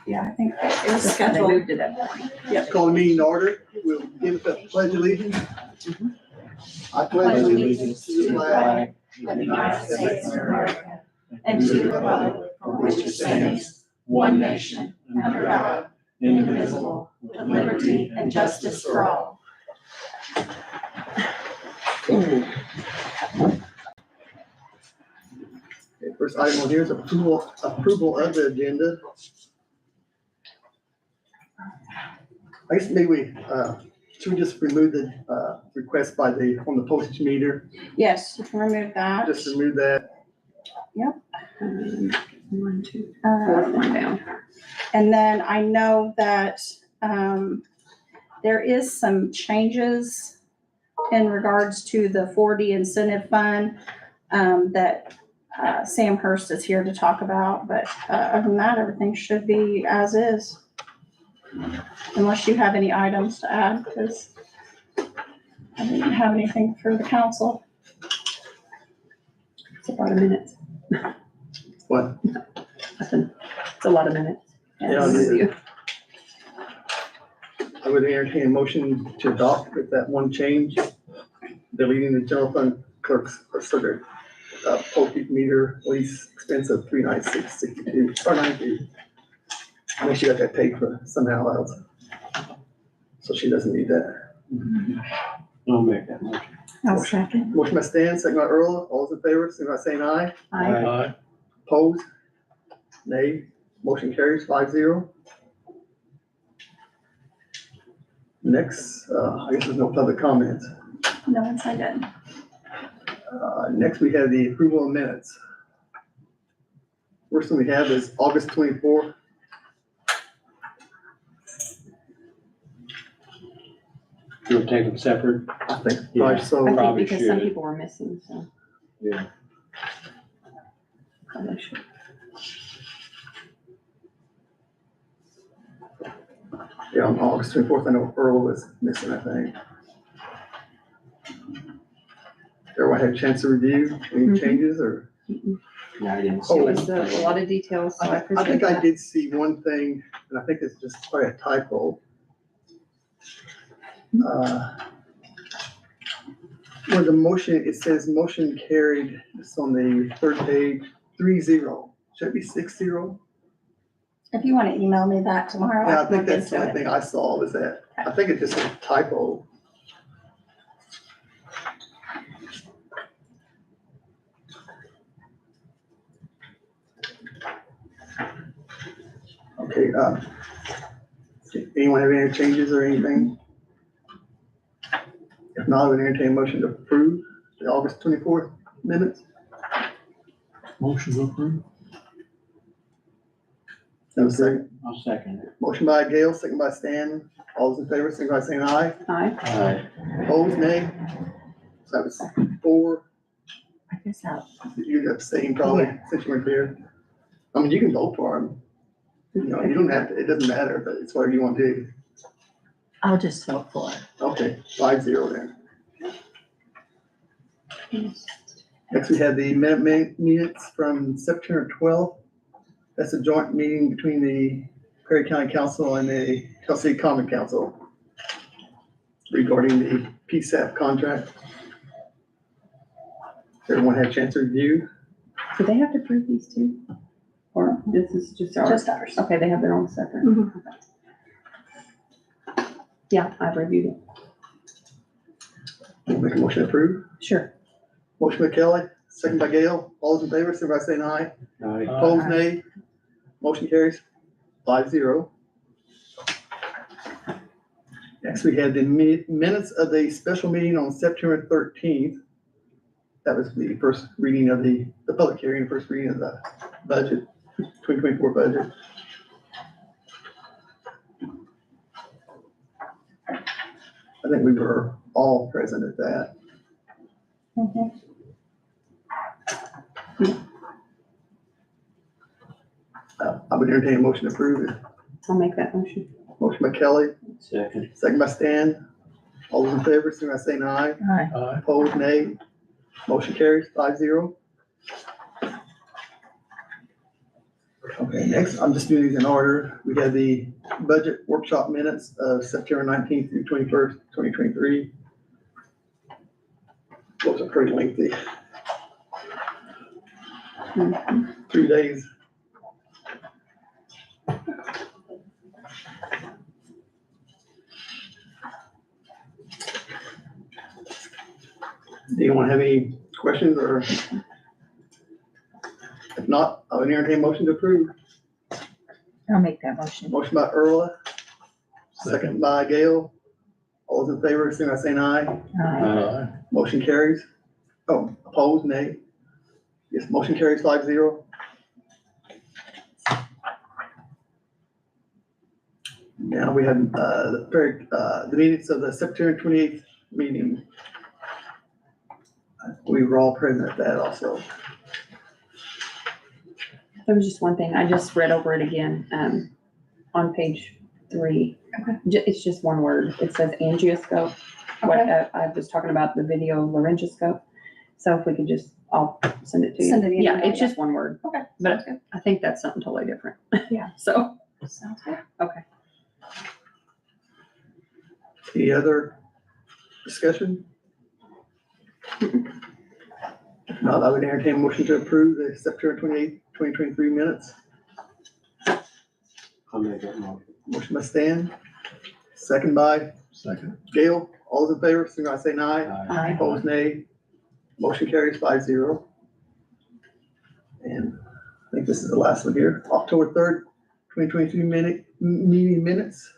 Yeah, I think it was They scheduled. moved it up. Call the meeting to order. We'll begin with the pledge of allegiance. I pledge allegiance to the flag of the United States of America and to the republic for which it stands, one nation, under God, indivisible, with liberty and justice for all. Okay, first item on here is approval of the agenda. I guess maybe should we just remove the request on the postage meter? Yes, you can remove that. Just remove that. One, two, fourth one down. And then I know that there is some changes in regards to the 4D incentive fund that Sam Hurst is here to talk about, but other than that, everything should be as is. Unless you have any items to add, because I didn't have anything for the council. It's a lot of minutes. What? Nothing. It's a lot of minutes. Yeah, I would entertain a motion to adopt with that one change, deleting the general fund clerk's circuit postage meter lease expense of $396.62 or $92. Unless she got that paid for somehow else. So she doesn't need that. I'll make that motion. I'll second. Motion by Stan, second by Earl. All those in favor, signify by saying aye. Aye. Opposed? Nay. Motion carries 5-0. Next, I guess there's no public comments. No one signed in. Next, we have the approval of minutes. First one we have is August 24th. You'll take them separate? I think Yeah. probably so. I think Probably because some should. people were missing, so. Yeah. Probably should. Yeah, on August 24th, I know Earl was missing, I think. Everyone had a chance to review any Mhm. changes or? No, I didn't. Oh. It was a lot of details, so I I appreciate think I that. did see one thing, and I think it's just probably a typo. Where the motion, it says motion carried, it's on the third page, 3-0. Should it be 6-0? If you want to email me that tomorrow, Yeah, I I can think look that's the into only it. thing I saw was that. I think it's just a typo. Okay, anyone have any changes or anything? If not, I would entertain a motion to approve the August 24th minutes. Motion to approve? Have a second. I'll second it. Motion by Gail, second by Stan. All those in favor, signify by saying aye. Aye. Aye. Opposed, nay. So that was 4. I guess I'll. You'd abstain probably since you weren't here. I mean, you can vote for them. You know, you don't have to, it doesn't matter, but it's whatever you want to do. I'll just vote for it. Okay, 5-0 then. Next, we have the minutes from September 12th. That's a joint meeting between the Perry County Council and the Tennessee Common Council regarding the PSAP contract. Everyone had a chance to review? Do they have to prove these two? Or this is just ours? Just ours. Okay, they have their own separate. Mhm. Okay. Yeah, I've reviewed Make a motion to approve. it. Sure. Motion by Kelly, second by Gail. All those in favor, signify by saying aye. Aye. Opposed, nay. Motion carries 5-0. Next, we have the minutes of the special meeting on September 13th. That was the first reading of the public hearing, first reading of the budget, 2024 budget. I think we were all present at that. Mhm. I would entertain a motion to approve it. I'll make that motion. Motion by Kelly, Second. second by Stan. All those in favor, signify by saying aye. Aye. Aye. Opposed, nay. Motion carries 5-0. Okay, next, I'm just doing these in order. We have the budget workshop minutes of September 19th through 21st, 2023. Those are pretty lengthy. 3 days. Do you want to have any questions, or if not, I would entertain a motion to approve. I'll make that motion. Motion by Earl, second by Gail. All those in favor, signify by saying aye. Aye. Motion carries. Oh, opposed, nay. Yes, motion carries 5-0. Now we have, the minutes of the September 28th meeting. We were all present at that also. There was just one thing, I just read over it again, on page 3. Okay. It's just one word, it says angioscope. What, I was talking about the video laryngoscope, so if we could just, I'll send it to you. Send it in Yeah, email, it's just one word, Okay. But- sounds good. I think that's something totally different. Yeah. So, Sounds good. okay. Any other discussion? If not, I would entertain a motion to approve the September 28th, 2023 minutes. I'll make that motion. Motion by Stan, second by Second. Gail. All those in favor, signify by saying aye. Aye. Opposed, nay. Motion carries 5-0. And I think this is the last one here. October 3rd, 2023 meeting minutes.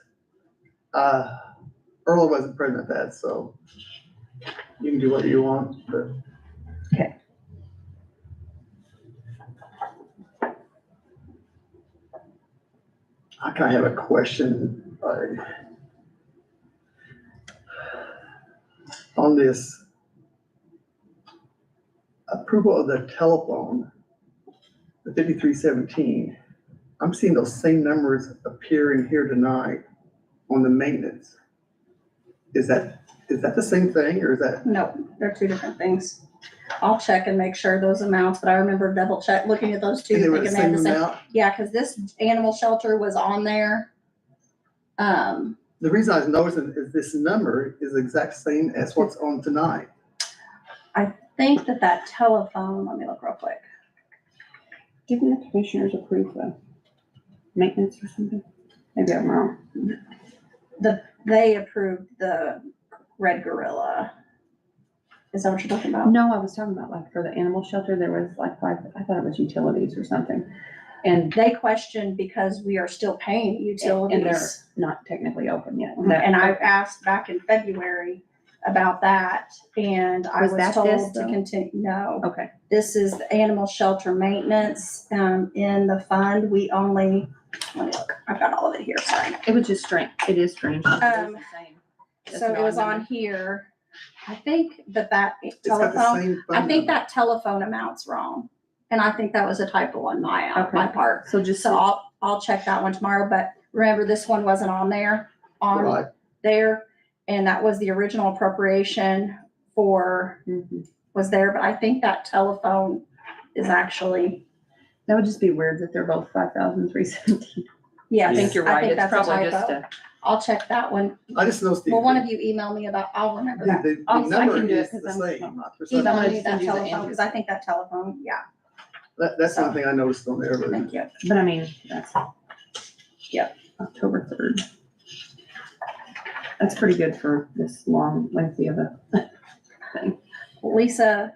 Earl wasn't present at that, so you can do what you want, but. Okay. I kind of have a question on this approval of the telephone, the 5317. I'm seeing those same numbers appear in here tonight on the maintenance. Is that the same thing, or is that? No, they're two different things. I'll check and make sure those amounts, but I remember double check, looking at those two, They were the thinking they had same the same. amount? Yeah, because this animal shelter was on there. The reason I was noticing is this number is the exact same as what's on tonight. Think that telephone, let me look real quick. Didn't the commissioners approve the maintenance or something? Maybe I'm wrong. They approved the Red Gorilla. Is that what you're talking about? No, I was talking about like for the animal shelter, there was like 5, I thought it was utilities or something. And They questioned because we are still paying they're utilities. not technically open yet. And I asked back in February about that, and I Was was that told this, to though? continue, no. Okay, This is the animal shelter maintenance, in the fund. We only, let me look, I've got all of it here, sorry. it was just strange, it is strange. It is the same. That's So an it was odd on number. here. I think that It's got the telephone, same I phone think number. that telephone amount's wrong. And I think that was a typo on my Okay. part. So just, So I'll check that one tomorrow, but remember, this one wasn't on there, Right. there. And that was the original appropriation for, mhm. was there, but I think that telephone is actually, That would just be weird that they're both 5,317. yes. I think you're right, it's that's a probably just typo. a, I'll check that one. I just noticed Well, one of you email me about, I'll remember that. the I number can do it is 'cause the I'm- same. For Email some Email me reason. me send that you the telephone, because I think that telephone, yeah, That's the only thing I noticed on there, but thank you. but I mean, that's, yep, October 3rd. That's pretty good for this long lengthy of a thing. Lisa,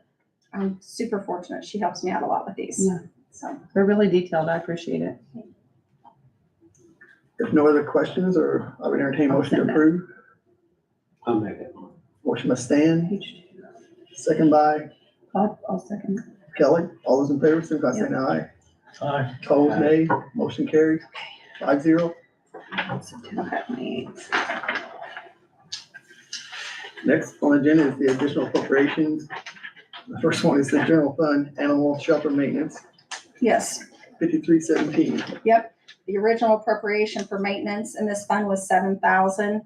I'm super fortunate. She helps me out a lot with these. Yeah. So, They're really detailed, I appreciate it. if no other questions, or I would entertain a I'll motion to send that. approve. I'll make that motion. Motion by Stan, Page 2. second by I'll second. Kelly. All those in favor, signify by saying aye. Aye. Opposed, nay. Motion carries 5-0. September 28th. Next on the agenda is the additional appropriations. The first one is the general fund, animal shelter maintenance, yes, 5317. the original appropriation for maintenance in this fund was 7,000.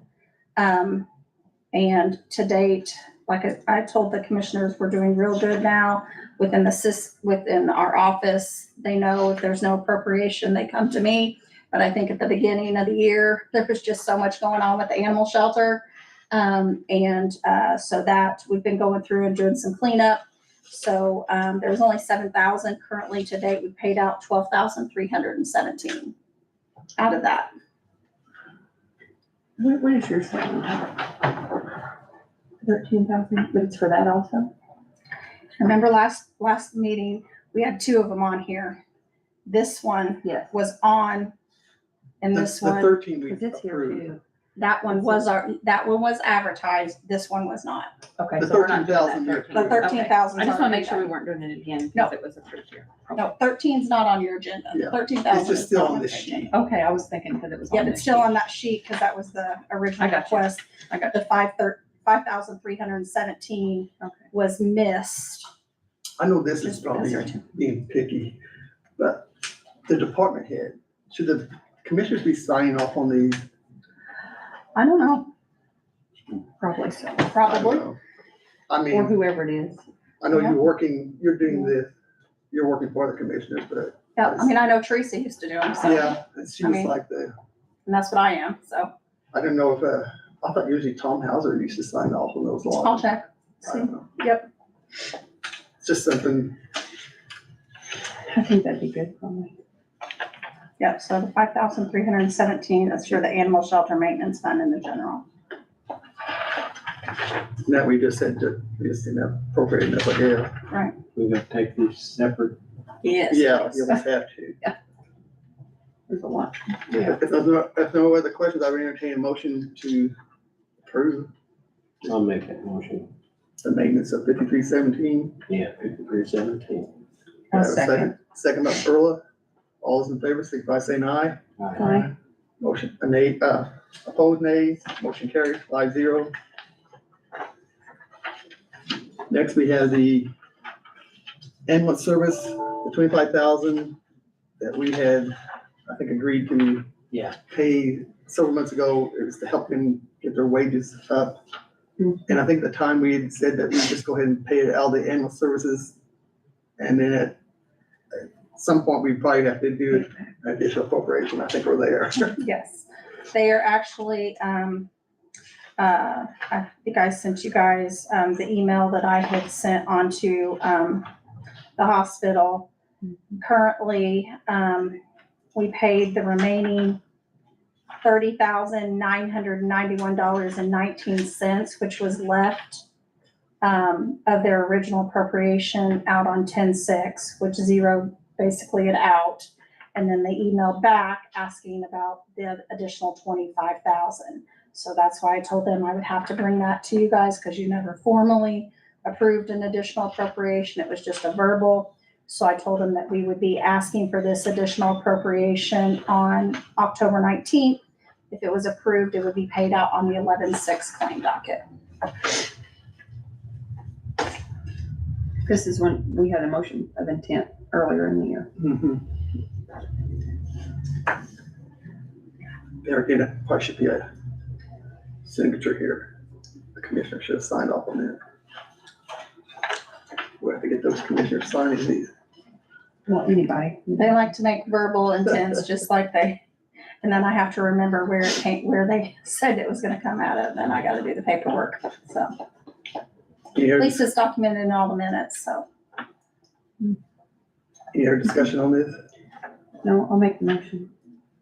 And to date, like I told the commissioners, we're doing real good now within our office. They know if there's no appropriation, they come to me. But I think at the beginning of the year, there was just so much going on with the animal shelter. So that we've been going through and doing some cleanup. So, there's only 7,000 currently to date. We paid out 12,317 out of that. What is your saying? 13,000, but it's for that also? Remember last meeting, we had two of them on here. This one Yes. was on, and this The one, 13 we Cause it's here approved. too. that one was advertised. This one was not. Okay, The so we're not doing 13,000 that you're 13. The approved. 13,000. I just wanna make sure we weren't doing it again, No. because it was approved here. No, 13's not on your agenda. Yeah. 13,000 It's just is still not on the this agenda. sheet. Okay, I was thinking because it was on Yeah, this it's still sheet. on that sheet because that was the original I got you. request. I got The 5,317 Okay. was missed. I know this is Just because probably they're too- being picky, but the department head, should the commissioners be signing off on these? I don't know, Probably so. I don't probably. know. I Or mean, whoever it is. I know Yeah. you're doing this, you're working for the commissioners, but Yeah, I mean, I know Teresa used to do them, so, yeah, and she I was mean- like the, and that's what I am, so I didn't know if, I thought usually Tom Hauser used to sign off on those laws. I'll check. I don't know. Yep. It's just something, I think that'd be good probably. Yep, so the 5,317 is for the animal shelter maintenance fund in the general. that we just said to, we just didn't appropriate enough, but yeah. We're gonna take these separate. Yes. Yeah, you almost have to. There's a lot. Yeah. If no other questions, I would entertain a motion to approve I'll make that motion. the maintenance of 5317. Yeah, 5317. I'll second. Second by Perla. All those in favor, signify by saying aye. Aye. Motion, nay, opposed, nay. Motion carries 5-0. Next, we have the ambulance service, the 25,000 that we had, I think, agreed to Yeah. pay several months ago. It was to help them get their wages up. And I think at the time we had said that we'd just go ahead and pay it out of the ambulance services. And then at some point, we probably have to do an additional appropriation. I think we're there. Yes, they are actually, I think I sent you guys, the email that I had sent onto, the hospital. Currently, we paid the remaining $30,991.19, which was left, of their original appropriation out on 10/6, which zeroed basically it out. And then they emailed back asking about the additional 25,000. So that's why I told them I would have to bring that to you guys because you never formally approved an additional appropriation. It was just a verbal. So I told them that we would be asking for this additional appropriation on October 19th. If it was approved, it would be paid out on the 11/6 claim docket. This is when we had a motion of intent earlier in the year. There again, probably should be a signature here. The commissioner should have signed off on that. We have to get those commissioners signing these. Well, anybody. They like to make verbal intents just like and then I have to remember where it came, where they said it was gonna come out of, then I gotta do the paperwork, so. Any At other, least it's documented in all the minutes, so. any other discussion on this? No, I'll make the motion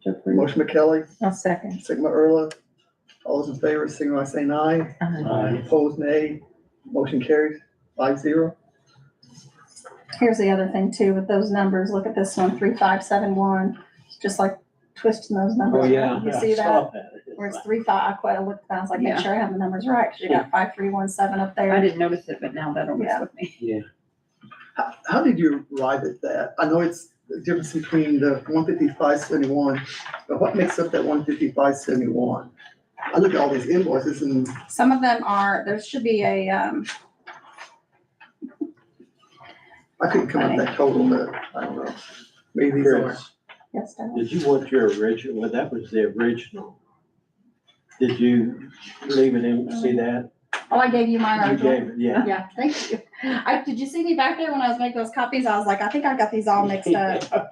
to approve. Motion McKelly, I'll second. second by Erla. All those in favor, signify by saying aye. Aye. Opposed, nay. Motion carries 5-0. Here's the other thing too, with those numbers, look at this one, 3571, just like twisting those numbers. Oh, yeah. You I see saw that? Where it's 35, I quite looked, I was like, make Yeah. sure I have the numbers right, cause you got 5317 up I there. didn't notice it, but now that'll mess Yeah. with me. Yeah. How did you arrive at that? I know it's the difference between the 155.71, but what makes up that 155.71? I look at all these invoices and Some of them are, there should be a, I couldn't come up with that total, but I don't know. Maybe these are. Chris, yes, Darryl. did you want your original, well, that was the original. Did you leave it in, see that? Oh, I gave you mine You original. gave it, yeah. Yeah, thank you. Did you see me back there when I was making those copies? I was like, I think I got these all mixed up.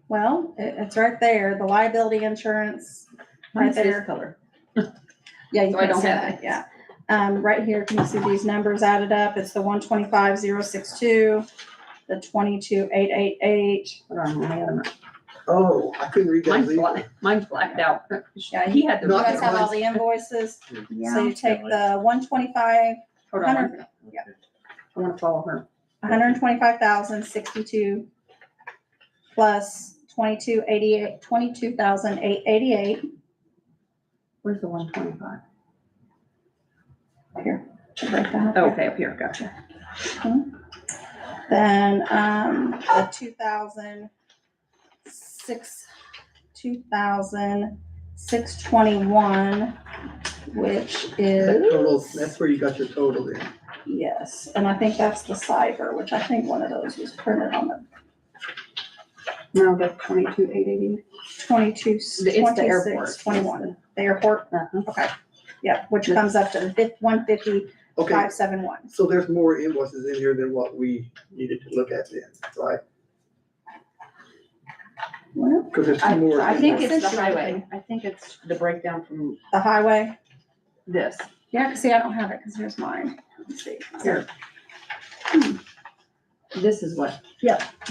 Well, it's right there, the liability insurance, right Mine's this there. color. Yeah, you So I can don't see have that, it. yeah. Right here, can you see these numbers added up? It's the 125,062, the 22,888. Hold on, let me have it. Oh, I couldn't read that Mine's either. mine's blacked out. Yeah, He had the. You Not guys have all mine's- the invoices, so Yeah, you take the 125, hold on. 100 I wanna follow her. 125,062 plus 22,888. Where's the 125? Here. Right down Oh, here. okay, up here, gotcha. Then, the 2,621, which That total, is, that's where you got your total in. yes, and I think that's the cyber, which I think one of those was printed on the No, that's 22,880. 22, It's the airport. 26, 21. The airport, Uh-huh. okay, yeah, which comes up to 150,571. Okay, so there's more invoices in here than what we needed to look at then, right? Well, Because there's two more. I think it's invoices. the highway. I think it's the breakdown from the highway, this. yeah, see, I don't have it, because here's mine. Let's see, here, This is what,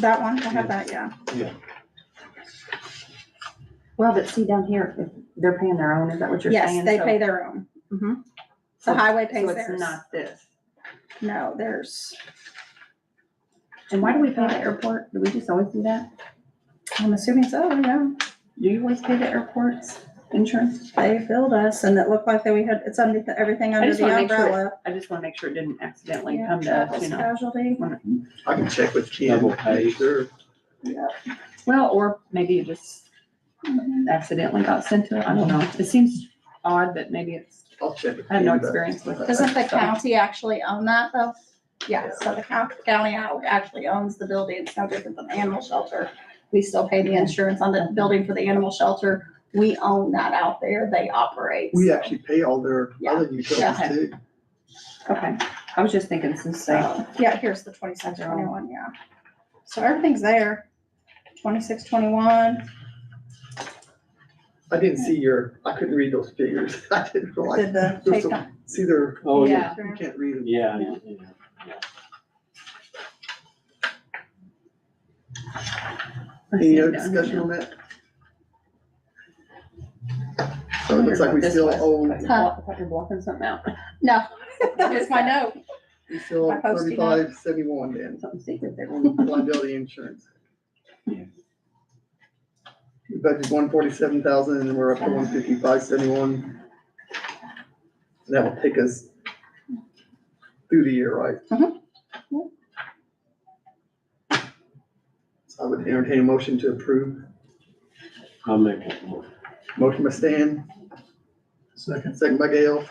that one, I have that, yeah. well, but see down here, if they're paying their own, is that what you're saying? Yes, they So- pay their own. Mhm. The highway So pays it's theirs. not this. No, there's, And why do we pay the airport? Do we just always do that? I'm assuming so, yeah. Do you always pay the airport's insurance? They billed us and it looked like that we had, it's under, everything under just the wanna make sure umbrella. I just wanna make sure it didn't accidentally Yeah, come to us, travel's you know. casualty. I can check with Ken. Double pay. Sure. Yeah. Well, or maybe it just accidentally got sent to it. I don't know. It seems odd, but maybe it's, I'll check with I have no Ken, but- experience with it. Doesn't the so. county actually own that though? Yeah, so the county actually owns the building. It's no different than the animal shelter. We still pay the insurance on the building for the animal shelter. We own that out there. They operate. We so. actually pay all their Yeah. other utilities Yeah. too. Okay. I was just thinking since they, So, yeah, here's the 26, 21, yeah. So everything's there. 26, 21. I didn't see I couldn't read those figures. I didn't feel like, Did the there's take some- see there, Oh, yeah, you can't read them. yeah. Any other discussion on that? So it looks like we still owe, I thought you were blocking something out. No, that was my note. we still My owe Post-it note. 3571 then, Something secret there. on liability insurance. Yeah. We budgeted 147,000 and we're up to 15571. And that will take us through the year, right? Mhm. So I would entertain a motion to approve. I'll make that motion. Motion by Stan, second by Gail.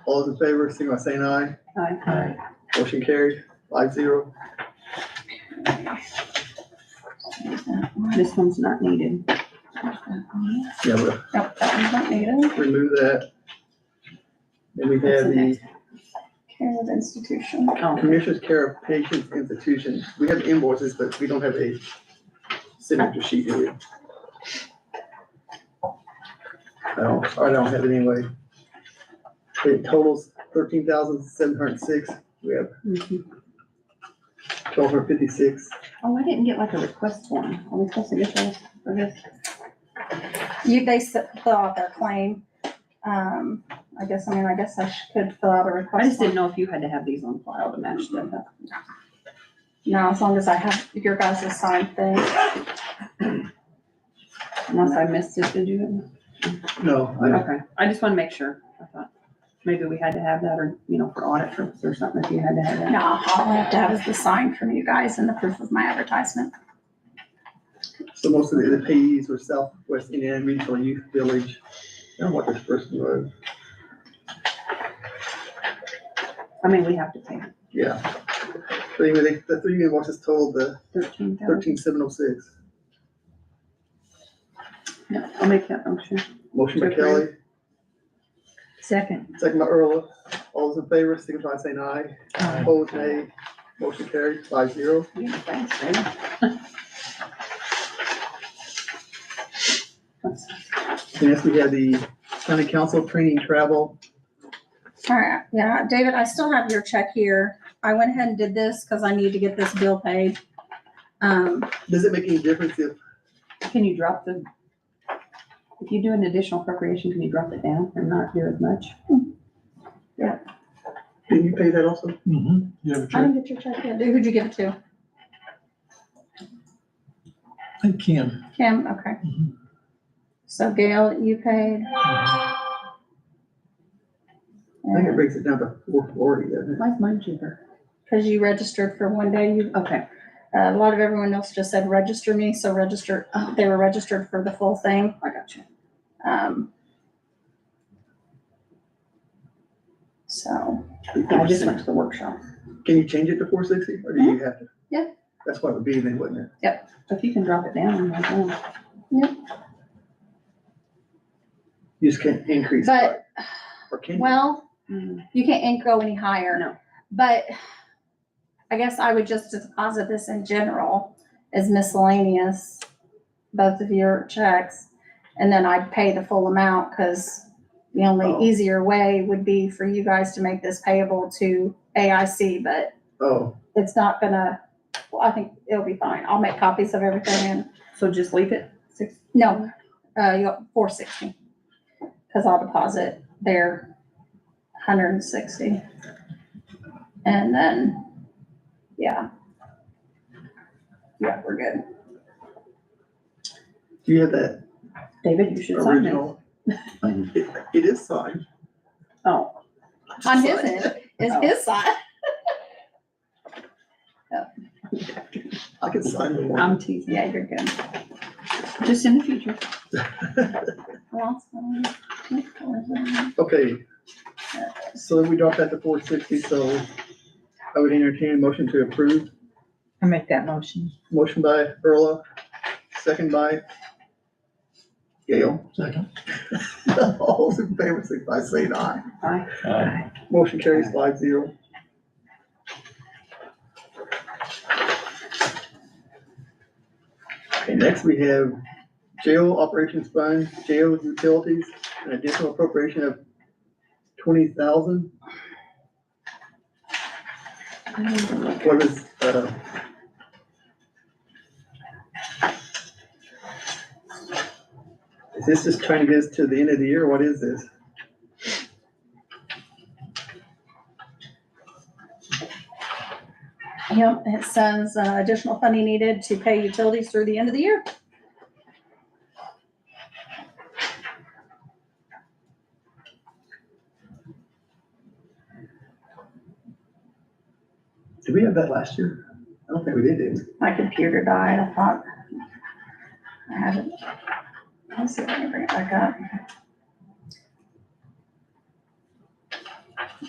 All those in favor, signify by saying aye. Aye. Motion carried, 5-0. This one's not needed. Yeah, we'll Nope, that one's not needed. remove that. Then we have the Care of institution. Oh, Commissioner's Care of Patients Institution. We have invoices, but we don't have a signature sheet, do we? I don't have it anyway. It totals 13,706. We have mhm. 1,256. Oh, I didn't get like a request form. Are we supposed to get those for this? They fill out their claim. I guess I could fill out a request. I just didn't form. know if you had to have these on file to match stuff up. No, as long as I have your guys' signed thing. Unless I missed it, did you? No, Okay, I just want to make sure. I thought maybe we had to have that or, for audit purposes or something, if you had to have that. No, all I have to have is the sign from you guys and the proof of my advertisement. so most of the payees were Southwest Indiana Regional Youth Village. I don't know what this person was. I mean, we have to pay Yeah. So anyway, the three invoices totaled the 13,000. 13,706. Yeah, I'll make that motion. Motion by To Kelly, approve. Second. second by Earl. All those in favor, signify by saying aye. Opposed, nay. Motion carried 5-0. Yeah, thanks, David. Next, we have the county council training travel. All right, yeah, David, I still have your check here. I went ahead and did this because I need to get this bill paid. Does it make any difference if, Can you drop if you do an additional appropriation, can you drop it down and not do as much? can you pay that also? Mm-hmm. You have a I check? didn't get your check yet. Dude, who'd you give it to? I can. Kim, okay. Mhm. So Gail, you paid. I think it brings it down to 440, doesn't it? Why is mine cheaper? Because you registered for one day, Okay, a lot of everyone else just said register me, so they were registered for the full thing. I got you. So, I just went to the workshop. Can you change it to 460 or do you have to? Yeah. That's what it would be then, wouldn't it? If you can drop it down, I can. You just can't increase. but, Or can you? well, Mm, you can't go any higher. No. But I guess I would just deposit this in general as miscellaneous, both of your checks. And then I'd pay the full amount, because the only Oh. easier way would be for you guys to make this payable to AIC, but Oh, it's not gonna, well, I think it'll be fine. I'll make copies of everything and, So just leave it? no, you got 460. Cause I'll deposit their 160. And then, yeah. Yeah, we're good. do you have that David, you should sign it. original? It is signed. Oh, On his end, is his side. I can sign the one. I'm teasing. Yeah, you're good. Just in the future. Well, Okay, so then we dropped that to 460, so I would entertain a motion to approve. I make that motion. Motion by Earl, second by Gail. Second. All those in favor, signify by saying aye. Aye. Motion carries 5-0. Okay, next we have jail operations fund, jail utilities, an additional appropriation of 20,000. What is, is this just trying to get us to the end of the year? What is this? Yep, it says additional funding needed to pay utilities through the end of the year. Did we have that last year? I don't think we did we? My computer died, I thought I had it. Let's see if I can bring it back up.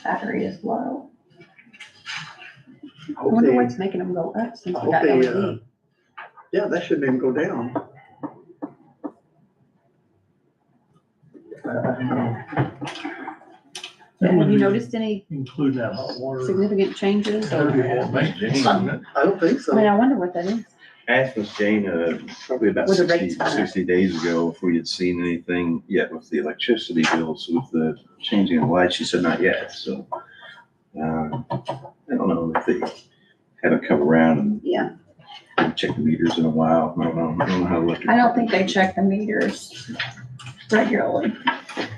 Battery is low. I wonder what's making them go up since we got Okay, LED. yeah, that shouldn't even go down. I don't know. Have you noticed any Include that hot water. significant changes? Or- I don't think I mean, so. I wonder what that is. Asked Miss Jane, probably about With the 60, rates going up. 60 days ago, if we had seen anything yet with the electricity bills, with the changing of lights. She said not yet, so. I don't know if they haven't come around and Yeah. checked the meters in a while. I don't know how electric. I don't think they check the meters regularly.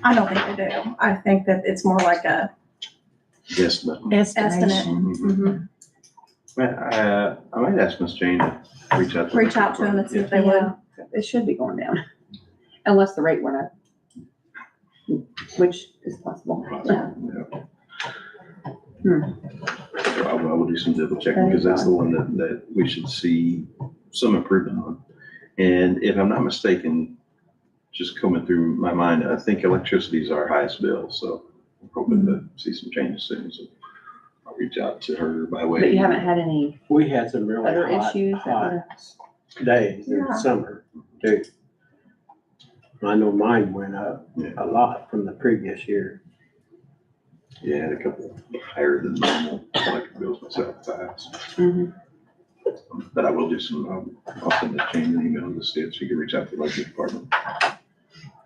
I don't think they do. I think that it's more like a Yes, but estimate. Mhm. I might ask Miss Jane to reach out. Reach out to them and see if they would. Yeah, it should be going down, unless the rate went up, which is possible. Yeah. So I will do some double checking, because that's the one that we should see some improvement on. And if I'm not mistaken, just coming through my mind, I think electricity is our highest bill, so I'm hoping to see some changes soon. So I'll reach out to her by way. But you haven't had any We had some really other hot, issues that hot were, days in Yeah. the summer too. I know mine went up Yeah. a lot from the previous year. Yeah, I had a couple higher than normal electric bills myself fast. Mhm. But I will do some, I'll send a chain an email to the state so you can reach out to the electric department.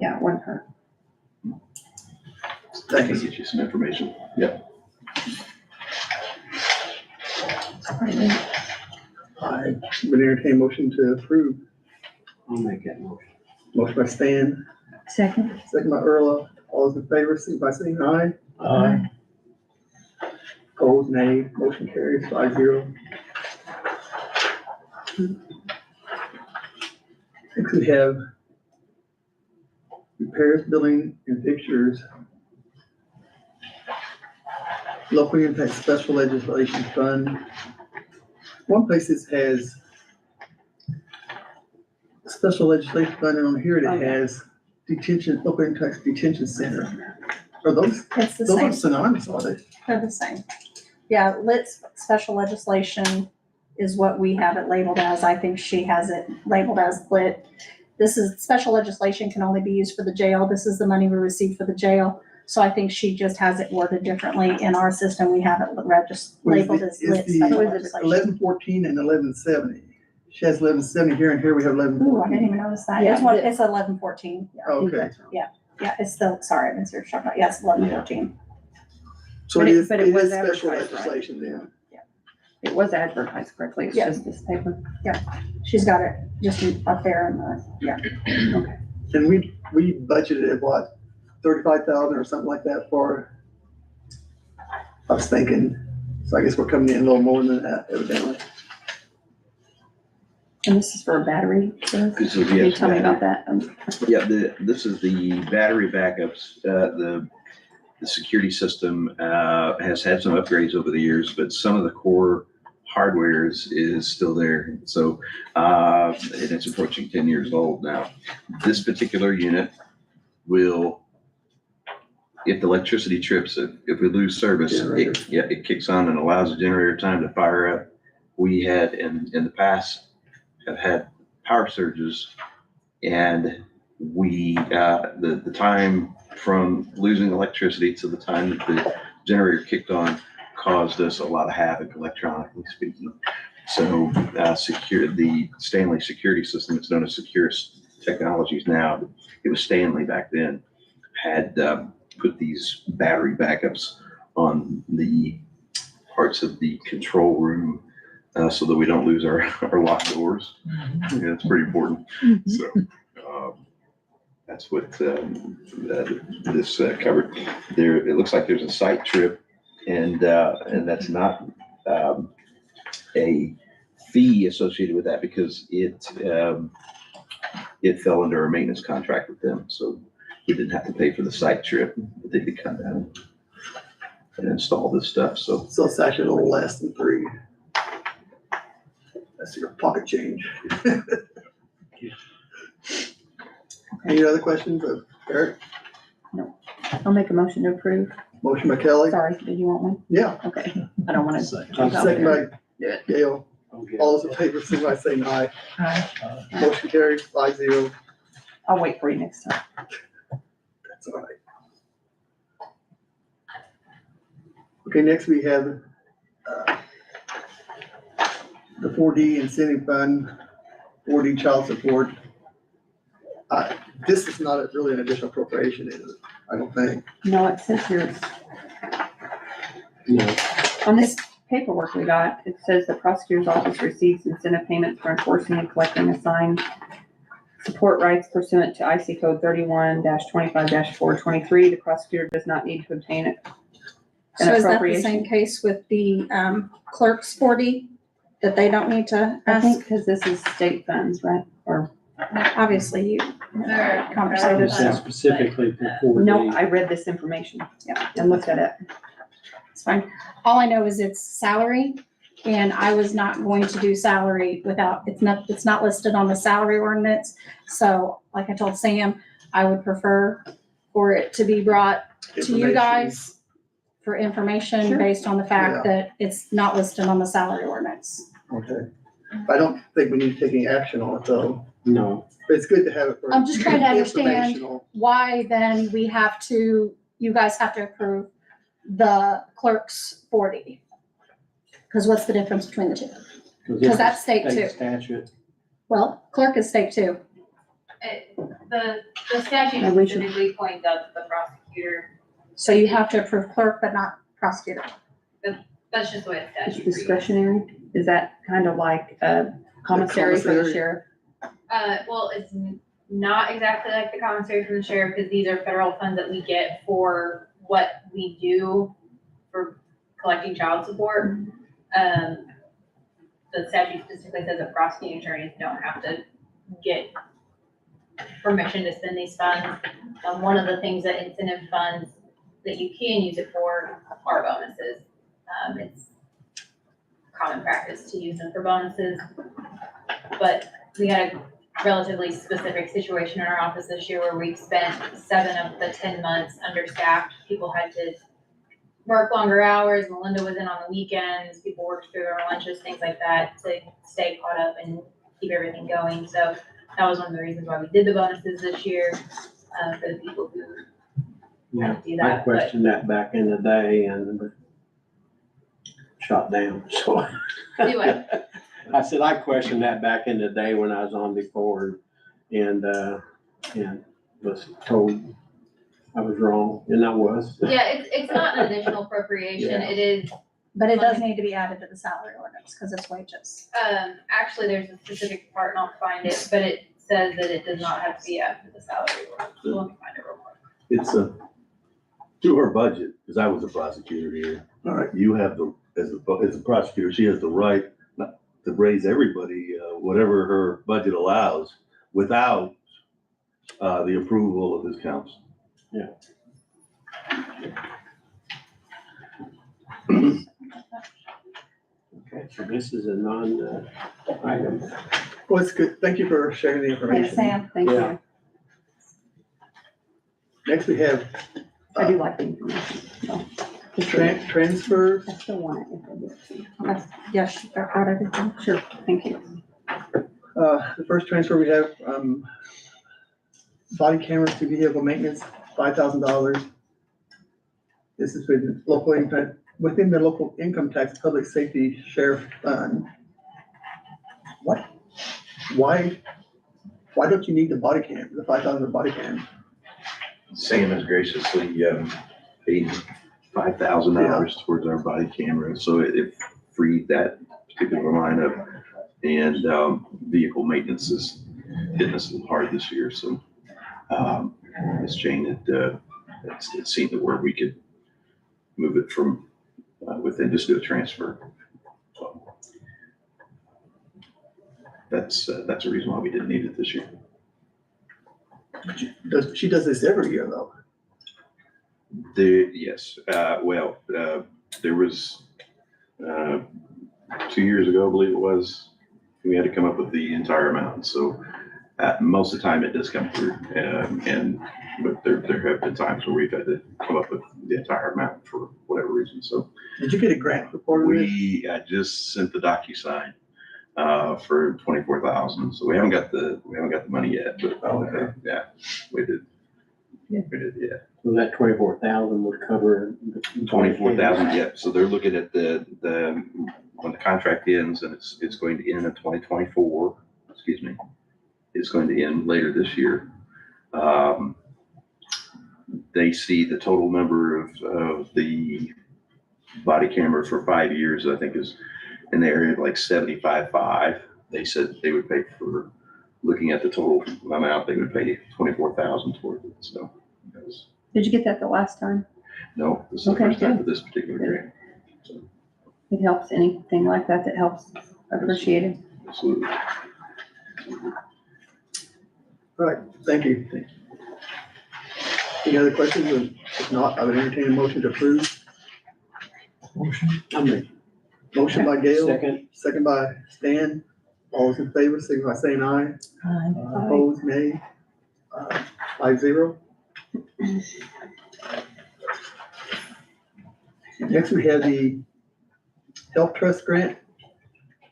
Yeah, it wouldn't hurt. I can get you some information. Yeah. I would entertain a motion to approve. I'll make that motion. Motion by Stan, Second. second by Earl. All those in favor, signify by saying aye. Aye. Opposed, nay. Motion carries 5-0. Next we have repairs, building, and fixtures. Local impact special legislation fund. One place this has special legislation fund, and on here it has detention, local impact detention center. Are those It's the are same, synonymous, are they? they're the same. Yeah, LIT's special legislation is what we have it labeled as. I think she has it labeled as LIT. This is, special legislation can only be used for the jail. This is the money we receive for the jail. So I think she just has it worded differently. In our system, we have it labeled as Is LIT the special legislation. 1114 and 1170. She has 1170 here, and here we have Ooh, I didn't 1114. even notice that. Yeah, It's one, it's 1114. Okay, Yeah, it's still, sorry, I didn't see what you're talking about. Yes, 1114. so But it it- is, but it it was is special advertised, right? legislation then. It was advertised correctly, it's Yeah. just this paper. She's got it just up there in the, yeah. And we budgeted what, 35,000 or something like that for, I was thinking, so I guess we're coming in a little more than that evidently. And this is for a battery. So This is, Can you yes, tell me about battery. that? Yeah, this is the battery backups. The security system has had some upgrades over the years, but some of the core hardware is still there. So, and it's approaching 10 years old now. This particular unit will, if the electricity trips, if we lose service, Generator. it kicks on and allows the generator time to fire up. We had in the past have had power surges, and we the time from losing electricity to the time that the generator kicked on caused us a lot of havoc electronically speaking. So the Stanley security system, it's known as Securus Technologies now, it was Stanley back then, had put these battery backups on the parts of the control room so that we don't lose our locked doors. Yeah, that's pretty important. So that's what this covered. There, it looks like there's a site trip, and that's not a fee associated with that because it fell under a maintenance contract with them, so we didn't have to pay for the site trip. But they could come down and install this stuff. So So it's actually a little less than 3. That's your pocket change. Any other questions of Eric? I'll make a motion to approve. Motion by Kelly? Sorry, did you want one? Yeah. Okay, I don't want to. Second by Gail. All those in favor, signify by saying aye. Motion carries 5-0. I'll wait for you next time. That's all right. Okay, next we have the 4D incentive fund, 4D child support. This is not really an additional appropriation, is it? I don't think. No, it says here, No. on this paperwork we got, it says the prosecutor's office receives incentive payments for enforcing and collecting assigned support rights pursuant to IC code 31-25-423. The prosecutor does not need to obtain it. So is that the same case with the clerk's 40, that they don't need to I think ask? because this is state funds, right? Or, Obviously, you It conversated says that. specifically for no, 4D. I read this information Yeah, and looked at it. it's fine. All I know is it's salary, and I was not going to do salary without, it's not listed on the salary ordinance. So like I told Sam, I would prefer for it to be brought to you guys for information Sure. based on the Yeah. fact that it's not listed on the salary ordinance. Okay. I don't think we need to take any action on it though. No. But it's good to have it for. I'm just trying to understand informational. why then we have to, you guys have to approve the clerk's 40. Because what's the difference between the two? Because that's state too. Statute. Well, clerk is state too. The statute And we should- specifically points out that the prosecutor, So you have to approve clerk, but not prosecutor. that's just the way the It's statute reads. discretionary. Is that kind of like a commissary for the commissary? sheriff? Well, it's not exactly like the commissary from the sheriff, because these are federal funds that we get for what we do for collecting child support. The statute specifically says that prosecuting attorneys don't have to get permission to spend these funds. One of the things that incentive funds that you can use it for are bonuses. It's common practice to use them for bonuses. But we had a relatively specific situation in our office this year where we've spent 7 of the 10 months understaffed. People had to work longer hours. Melinda was in on the weekends. People worked through their lunches, things like that, to stay caught up and keep everything going. So that was one of the reasons why we did the bonuses this year, for the people who had to do I that. But questioned that back in the day and shot down, so. Do what? I said, I questioned that back in the day when I was on before and was told I was wrong, and I was. yeah, it's not an additional appropriation. Yeah. It is, But it does need to be added to the salary ordinance because it's wages. actually, there's a specific part, and I'll find it, but it says that it does not have to be added to the salary ordinance. So let me find it real quick. It's through her budget, because I was a prosecutor here. All right. You have as a prosecutor, she has the right not to raise everybody, whatever her budget allows, without the approval of this council. Okay, so this is a item. Well, it's good. Thank you for sharing the Thanks, information. Sam. Thank Yeah. you. Next, we have I do like the information. So, transfers. I still want it if I get to. That's- Yes, you got everything. Sure, thank you. The first transfer we have, body cameras to vehicle maintenance, $5,000. This is within the local income tax public safety sheriff fund. What? Why don't you need the body cam, the $5,000 body cam? Sam has graciously paid $5,000 towards our body camera, so it freed that particular line up. And vehicle maintenance is hitting us a little hard this year, so Ms. Jane had seen it where we could move it from within, just do a transfer. So that's a reason why we didn't need it this year. She does this every year though. Yes, there was 2 years ago, I believe it was, we had to come up with the entire amount. So most of the time it does come through, but there have been times where we've had to come up with the entire amount for whatever reason. So Did you get a grant report of this? I just sent the DocuSign for 24,000. So we haven't got the money yet, but Okay. yeah, we did. Yeah. We did, yeah. So that 24,000 would cover. 24,000, yep. So they're looking at when the contract ends, and it's going to end in 2024, excuse me. It's going to end later this year. They see the total number of the body camera for 5 years, I think is in the area of like 75.5. They said they would pay for, looking at the total amount, they would pay 24,000 towards it. So that was, Did you get that the last time? no, this is the Okay, first time good. for this particular grant. So, It helps, anything like that helps, appreciated. absolutely. All right, thank you. Any other questions? If not, I would entertain a motion to approve. I'll make Motion by Gail, second. second by Stan. All those in favor, signify by saying aye. Opposed, nay. 5-0. Next, we have the Health Trust Grant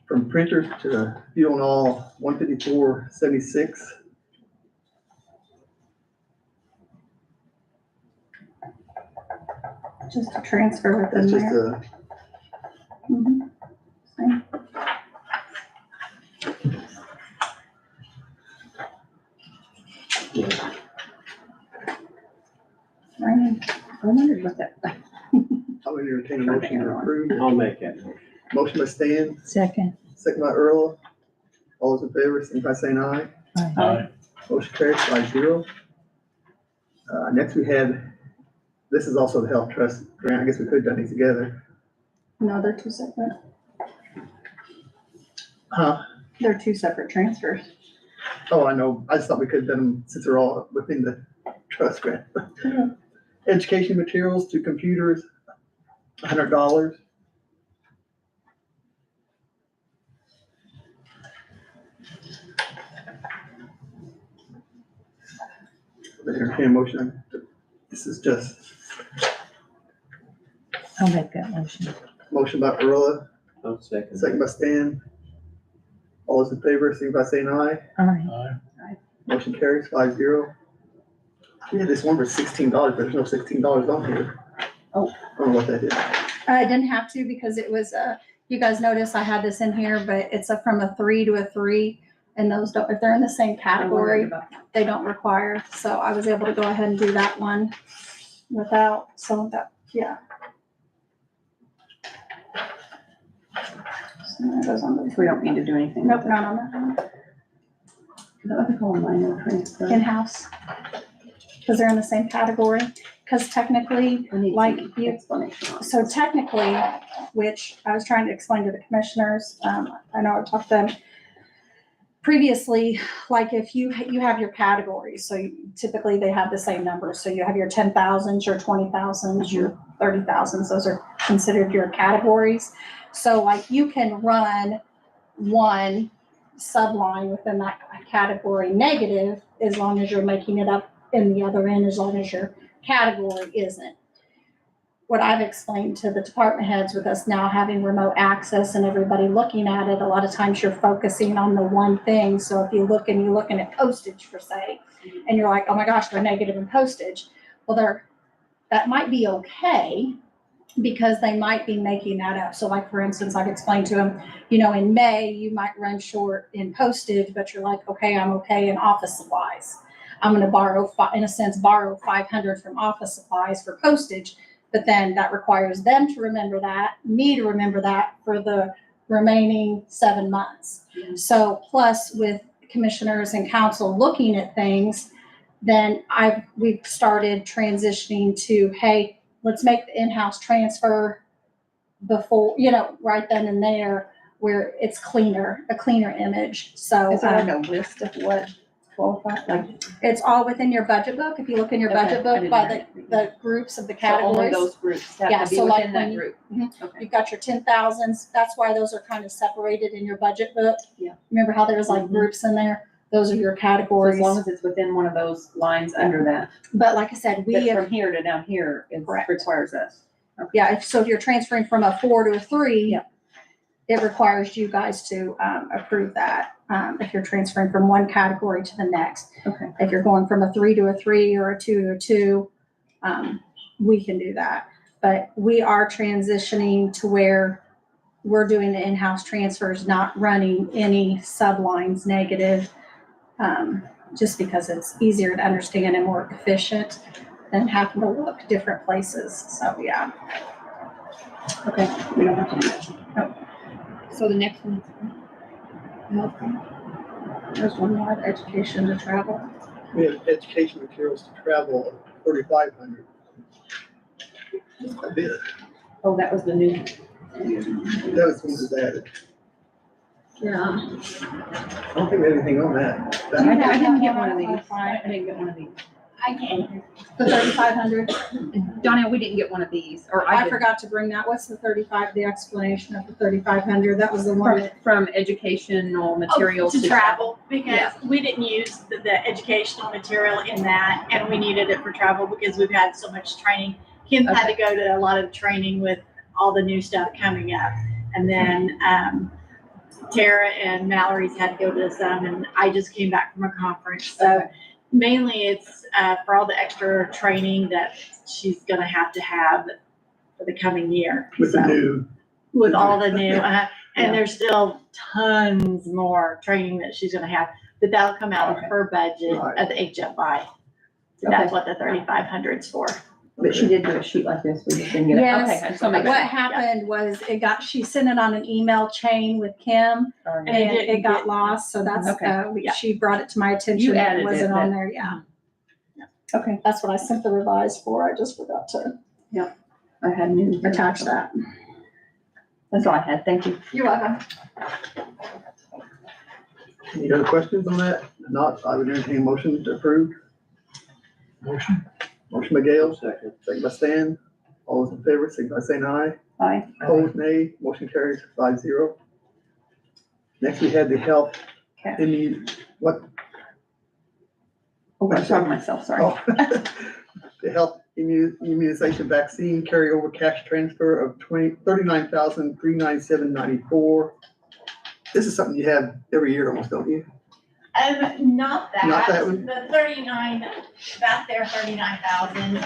from printers to fuel and all, $154.76. Just a transfer That's within just there. a, Mhm. Same. Right. I wondered what that, I would entertain a motion to approve. I'll make that motion. Motion by Stan, Second. second by Earl. All those in favor, signify by saying aye. Aye. Motion carries 5-0. Next we had, this is also the health trust grant. I guess we could have done these together. No, they're two separate. Huh? They're two separate transfers. Oh, I know. I just thought we could have done them since they're all within the trust grant. Mhm. Education materials to computers, $100. Entertain a motion. This is just I'll make that motion. motion by Earl, I'll second. second by Stan. All those in favor, signify by saying aye. Aye. Aye. Motion carries 5-0. We had this one for $16, but there's no $16 on here. Oh. I don't know what that is. I didn't have to because it was, you guys notice I had this in here, but it's from a 3 to a 3. And those don't, if they're in the same category, they don't require. So I was able to go ahead and do that one without, so that, yeah. So that goes on the- we don't need to do anything. Nope, not on that one. Is that what they call a minor transfer? In-house. Because they're in the same category. Because technically, I need like some you- explanation on it. so technically, which I was trying to explain to the commissioners, I know I talked to them previously, like if you have your categories, so typically they have the same numbers. So you have your 10,000s, your 20,000s, your 30,000s, those are considered your categories. So like you can run one subline within that category negative as long as you're making it up in the other end, as long as your category isn't. What I've explained to the department heads with us now having remote access and everybody looking at it, a lot of times you're focusing on the one thing. So if you look and you're looking at postage for say, and you're like, oh my gosh, they're negative in postage. Well, that might be okay because they might be making that up. So like, for instance, I've explained to them, in May, you might run short in postage, but you're like, okay, I'm okay in office supplies. I'm going to borrow 500 from office supplies for postage. But then that requires them to remember that, me to remember that for the remaining 7 months. Yeah. So plus with commissioners and council looking at things, then we've started transitioning to, hey, let's make the in-house transfer before, right then and there where it's a cleaner image. So Is there like a list of what qualify, like? it's all within your budget book. If you look in your Okay, budget I book didn't by know. the groups of the So only categories. those groups Yeah, have to be so like within that when you- group? Mhm. Okay. You've got your 10,000s. That's why those are kind of separated in your budget book. Yeah. Remember how there was like Mhm. groups in there? Those are your So categories. as long as it's within one of those lines under that, But like I said, but we, from here to down here, it Correct. requires us. so if you're transferring from a 4 to a 3, Yeah. it requires you guys to approve that. If you're transferring from one category to the next. Okay. If you're going from a 3 to a 3 or a 2 to a 2, we can do that. But we are transitioning to where we're doing the in-house transfers, not running any sublines negative, just because it's easier to understand and more efficient than having to look different places. So, yeah. Okay, we don't have to do that. So the next one, There's one more, education to travel. We have education materials to travel, 4,500. That's quite a bit. oh, that was the new. That was when it was added. Yeah. I don't think we have anything on that. I didn't get one of these. Fine. I didn't get one of these. I can. The 3,500. Donna, we didn't get one of these, or I I did. forgot to bring that. What's the 35, the explanation of the 3,500? That was the one that, From educational materials. To travel, Yeah. because we didn't use the educational material in that, and we needed it for travel because we've had so much training. Kim had to go to a lot of training with all the new stuff coming up. And then, Tara and Mallory's had to go to some, and I just came back from a conference. So mainly it's, for all the extra training that she's gonna have, for the coming year. With the So, new, with all the new, Yeah. and there's still tons more training that she's gonna have, but that'll come out of Okay. her budget Right. of the HFI. That's what the 3,500's for. But she did do a sheet like this, we just didn't get it. Yes. Okay, I just wanna make What sure. happened was she sent it on an email chain with Kim Darn and it. it didn't it got get- lost, so that's, Okay. she brought it to my attention. You added It wasn't it, on but- there, yeah. Okay, That's what I sent the revised for. I just forgot to I had new. attach that. That's all I had, thank you. You're welcome. any other questions on that? If not, I would entertain a motion to approve. Motion? Motion by Gail, Second. second by Stan. All those in favor, signify by saying aye. Aye. Opposed, nay. Motion carries 5-0. Next, we had the health, Okay. what? Oh, I'm talking to myself, sorry. Oh. The health immunization vaccine carryover cash transfer of 39,397.94. This is something you have every year almost, don't you? Not that. Not that one? The 39, that there 39,000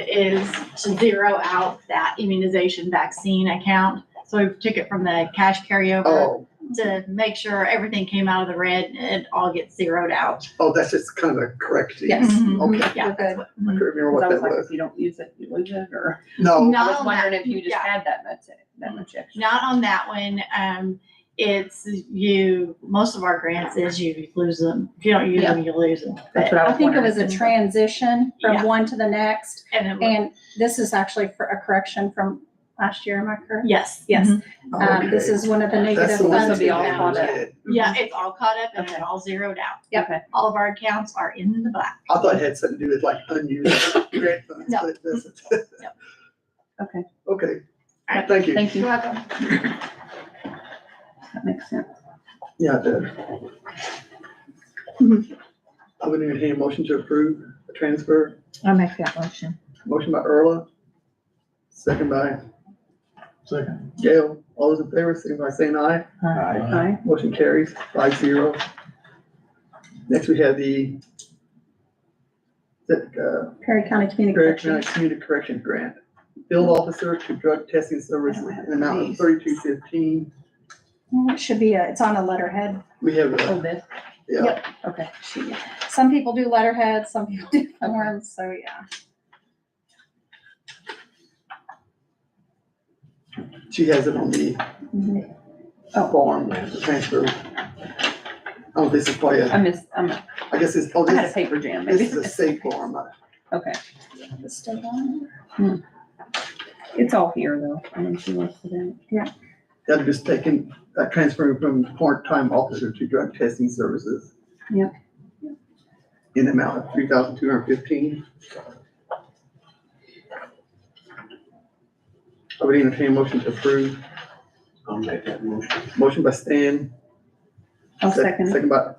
is to zero out that immunization vaccine account. So we took it from the cash carryover Oh, to make sure everything came out of the red and it all gets zeroed out. that's just kind of a correction. Yes. Okay. Yeah. Good. I couldn't remember Because what I was that like, was. if you don't use it, you lose it, or No, I Not was on wondering that, if you just yeah. had that much extra. Not on that one. It's most of our grants is you lose them. If you don't use them, you lose them. That's what I I was think it wondering. was a transition Yeah. from one to the next. And And this is actually for a correction from last year, am I correct? yes, Yes. okay. This is one of the negative That's the one funds. that's be all in caught up. red. yeah, it's all caught up and Okay. it's all zeroed out. Yep. Okay. All of our accounts are in the black. I thought it had something to do with like unused grant funds, No. but it doesn't. Okay, Okay, All right. thank you. thank you. You're welcome. That makes sense. Yeah, it does. I would entertain a motion to approve the transfer. I'll make that motion. Motion by Erla, second by Second. Gail. All those in favor, signify by saying aye. Aye. Motion carries 5-0. Next, we have the Perry County Community Perry Corrections. County Community Correction Grant. Field officer to drug testing service in an amount of $32.15. It should be, it's on a letterhead. We have, Oh, this, yeah, okay. Some people do letterheads, some people do forms, so yeah. she has it on the form, the transfer. Oh, this is probably, I missed, I guess it's, oh, I had a this, paper jam, this maybe. is a state form. Okay, It's still on. it's all here though, I mean, she wants to do. I'm just taking, transferring from part-time officer to drug testing services. Yep. In the amount of $3,215. I would entertain a motion to approve. I'll make that motion. Motion by Stan. I'll second. Second by,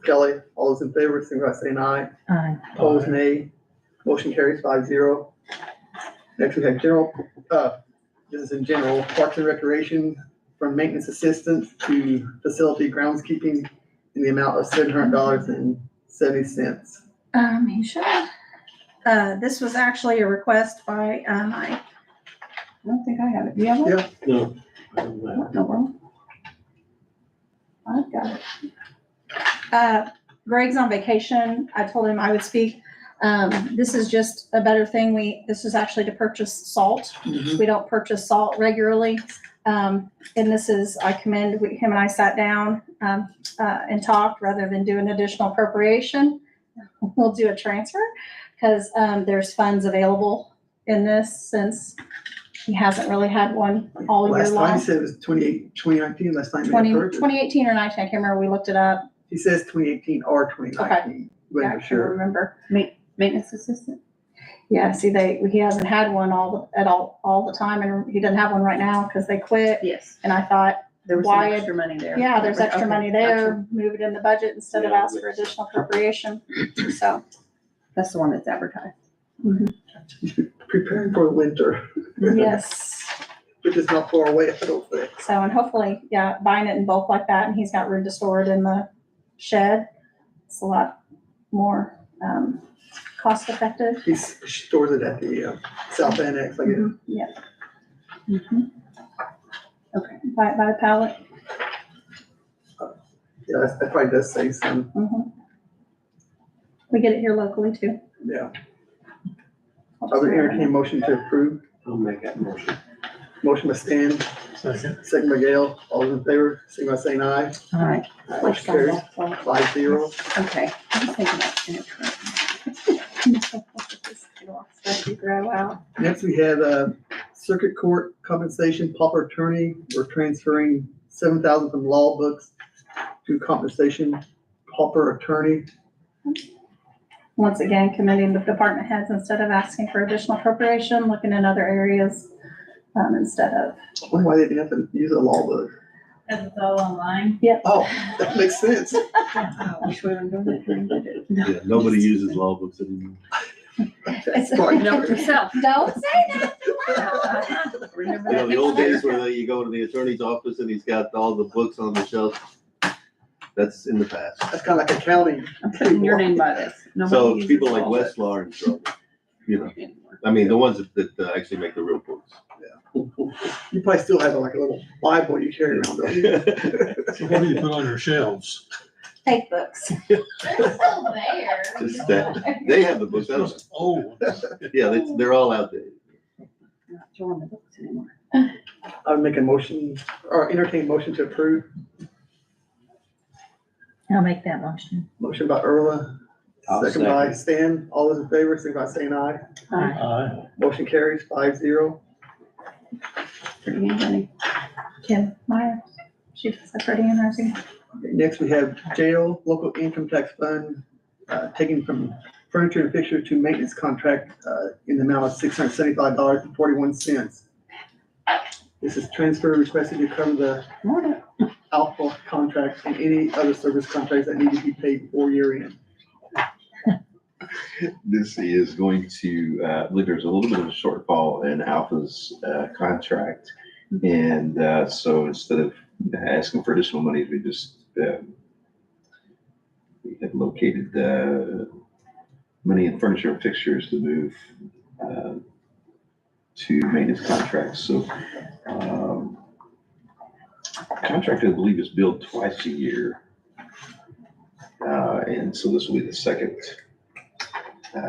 Kelly. All those in favor, signify by saying aye. Aye. Opposed, nay. Motion carries 5-0. Next, we have general, this is in general, Parks and Recreation, from maintenance assistant to facility groundskeeping in the amount of $700.70. He should. This was actually a request by, I don't think I have it, do you have one? Yeah. No. No problem. I've got it. Greg's on vacation. I told him I would speak. This is just a better thing. This is actually to purchase salt. We don't purchase salt regularly. And this is, I commend, him and I sat down, and talked rather than do an additional appropriation. We'll do a transfer because, there's funds available in this since he hasn't really had one all year Last time long. he said it was 2019, last time we 2018 or 19, I can't remember. We looked it up. He says 2018 or 2019. Yeah, I Wasn't can't sure. remember. Maintenance assistant? Yeah, see, he hasn't had one all the time, and he doesn't have one right now because they quit. Yes, And I thought, there was some Why- extra money there. yeah, there's extra Okay, money gotcha. there, move it in the budget instead of ask for additional appropriation. So, That's the one that's advertised. Preparing for winter, yes. which is not far away, I don't think. So, and hopefully, yeah, buying it in bulk like that, and he's got room to store it in the shed. It's a lot more, cost effective. He stores it at the South Annex, like Yeah. Okay. Buy it by the pallet. Yeah, that probably does save some, Mhm. We get it here locally too. yeah. I would entertain a motion to approve. I'll make that motion. Motion by Stan, Second. second by Gail. All those in favor, signify by saying aye. All right. Motion carries 5-0. Okay. I was thinking about Especially grow out. Next, we have circuit court compensation, pauper attorney. We're transferring $7,000 from law books to compensation pauper attorney. Once again, commending the department heads instead of asking for additional appropriation, looking in other areas, instead of. I wonder why they didn't have to use a law book. Because it's all online. Oh, that makes sense. I wish we were doing that during budget. Yeah, nobody uses law books anymore. That's smart. Note to self. Don't say that. Remember You know, that? the old days where you go to the attorney's office and he's got all the books on the shelf. That's in the past. That's kind of like accounting. I'm putting your name by this. Nobody So uses people like all that Westlaw are in trouble, you know, anymore. I mean, the ones that actually make the real books. You probably still have like a little Bible you carry around, don't you? So what do you put on your shelves? Fake books. They're still there. Just that, they have the books, I don't know. Oh. Yeah, they're all outdated. Not throwing the books anymore. I would make a motion or entertain a motion to approve. I'll make that motion. Motion by Erla, I'll second by Stan. All those in favor, signify by saying aye. Aye. Motion carries 5-0. Pretty handy. Kim Meyer. She's pretty interesting. Next, we have jail, local income tax fund, taken from furniture and fixture to maintenance contract, in the amount of $675.41. This is transfer requested to cover the alcohol contract and any other service contracts that need to be paid before year end. This is going to, I believe there's a little bit of a shortfall in Alpha's contract. And so instead of asking for additional money, we just, we have located money in furniture and fixtures to move to maintenance contracts. So contract, I believe, is billed twice a year. And so this will be the second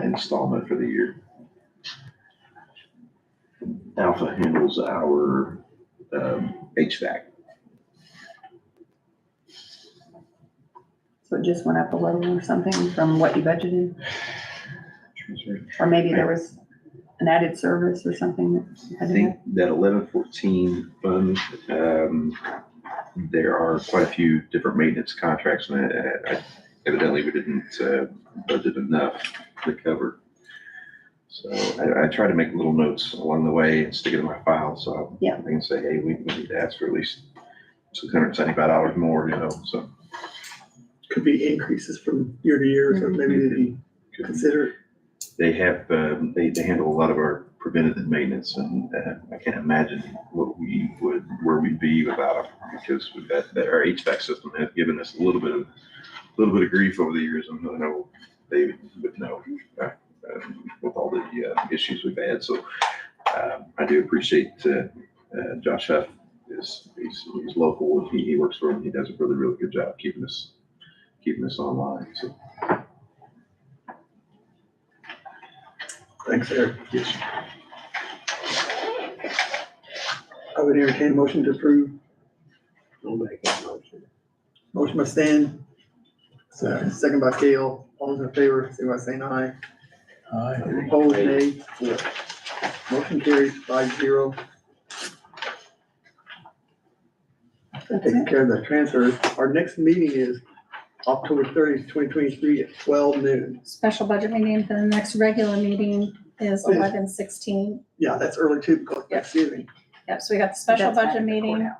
installment for the year. Alpha handles our HVAC. So it just went up a little or something from what you budgeted? Or maybe there was an added service or something that you I had to think have? that 1114 fund, there are quite a few different maintenance contracts, and evidently we didn't budget enough to cover. So I try to make little notes along the way and stick it in my file, so Yeah. I can say, hey, we need to ask for at least $675 more, you know, so. Could be increases from year to year, so maybe they didn't consider it. They have, they handle a lot of our preventative maintenance, and I can't imagine where we'd be without them, because we've got, our HVAC system has given us a little bit of grief over the years, and I know David would know with all the issues we've had. So I do appreciate Josh Huff. He's local. He works for him. He does a really, really good job keeping us online. So. Thanks, Eric. Yes. I would entertain a motion to approve. I'll make that motion. Motion by Stan, second by Kale. All those in favor, signify by saying aye. Aye. Opposed, nay. Motion carries 5-0. Taking care of the transfers. Our next meeting is October 30th, 2023 at 12 noon. Special budget meeting, the next regular meeting is Okay. 11/16. Yeah, that's early too because of Thanksgiving. Yep, so we got the special That's at budget the meeting. courthouse.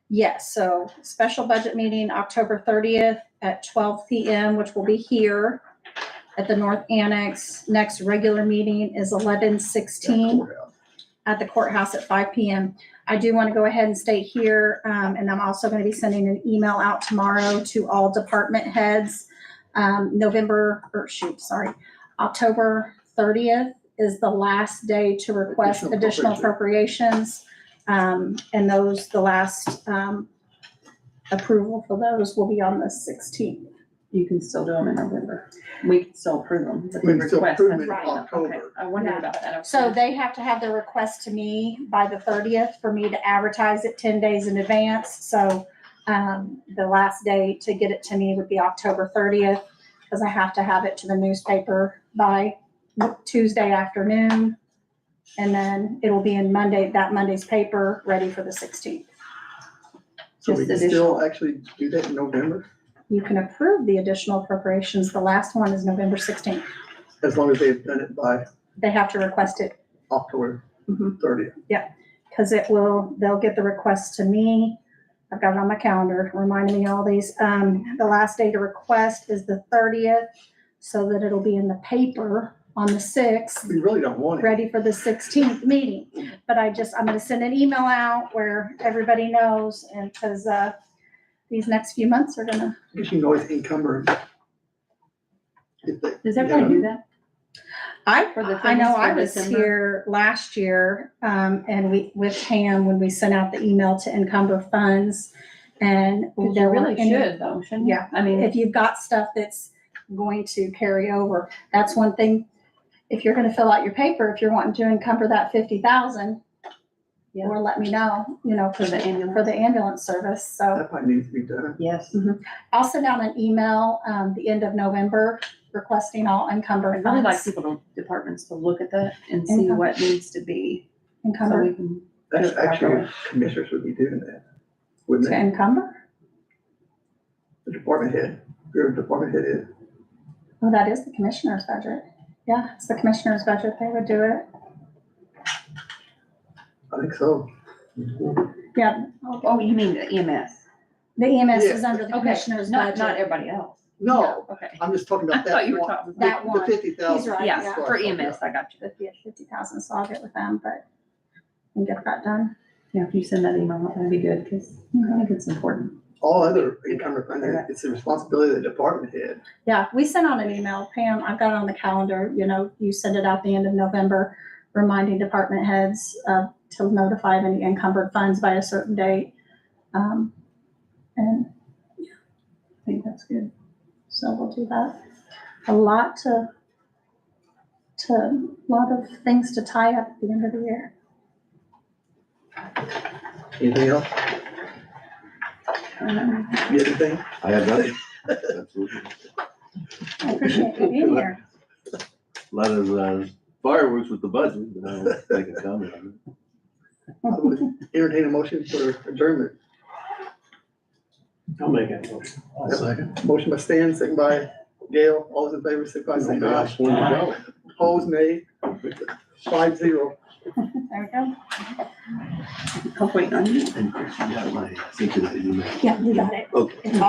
Yes, so special budget meeting, October 30th at 12 PM, which will be here at the North Annex. Next regular meeting is 11/16 at the courthouse at 5 PM. I do want to go ahead and state here, and I'm also going to be sending an email out tomorrow to all department heads. October 30th is the last day to request additional appropriations. And those, the last, approval for those will be on the 16th. You can still do them in November. We can still approve them, but the We can still request approve has them in right. Okay, October. I wondered Yeah. about that. So they have to have the request to me by the 30th for me to advertise it 10 days in advance. So, the last day to get it to me would be October 30th, because I have to have it to the newspaper by Tuesday afternoon. And then it'll be in that Monday's paper, ready for the 16th. So we Just can additional. still actually do that in November, You can approve the additional appropriations. The last one is November 16th. as long as they've done it by They have to request it October Mhm. 30th. because they'll get the request to me. I've got it on my calendar, reminding me all these. The last day to request is the 30th, so that it'll be in the paper on the 6th, We really don't want it. ready for the 16th meeting. But I'm gonna send an email out where everybody knows, and because, these next few months are gonna, Because you can always encumber. If they- Does everybody do that? For the I know things I for was December? here last year, and with Pam, when we sent out the email to encumber funds, and You there really weren't any. should though, shouldn't you? Yeah. I mean, If you've got stuff that's going to carry over, that's one thing. If you're gonna fill out your paper, if you're wanting to encumber that 50,000, Yeah. or let me know, For the ambulance. for the ambulance service, so. That probably needs to be done. yes. I'll send out an email, the end of November, requesting all encumbered I'd really like funds. departments to look at that and see Encumber. what needs to be, so Encumbered, we can. That's do it actually, properly. commissioners would be doing that, wouldn't to they? encumber? The department head, your department head is. Oh, that is the commissioner's budget. Yeah, it's the commissioner's budget. They would do it. I think so. Yeah. Oh, you mean the EMS? The EMS is Yeah. under the Okay, commissioner's not budget. everybody else. No, Okay. I'm just talking I about that. thought you were one. talking. That The one. 50,000. He's right, Yeah, yeah. for EMS, I got you. 50,000, so I'll get with them, but and get that done. Yeah, if you send that email, that'd be good, because I think it's important. All other encumbered funds, it's the responsibility of the department head. Yeah, we sent out an email, Pam, I've got it on the calendar, you send it out the end of November, reminding department heads, to notify of any encumbered funds by a certain date. And yeah, I think that's good. So we'll do that. A lot of things to tie up at the end of the year. Anything else? You have anything? I have nothing. Absolutely. I appreciate you being here. A lot of fireworks with the budget, but I don't make a comment on it. I would entertain a motion for adjournment. I'll make that motion. I'll second. Motion by Stan, second by Gail. All those in favor, signify by saying aye. Aye. Opposed, nay. 5-0. There we go. I'll wait on you. And Chris, you got my, I sent you that email. Yeah, you got it. Okay. It's all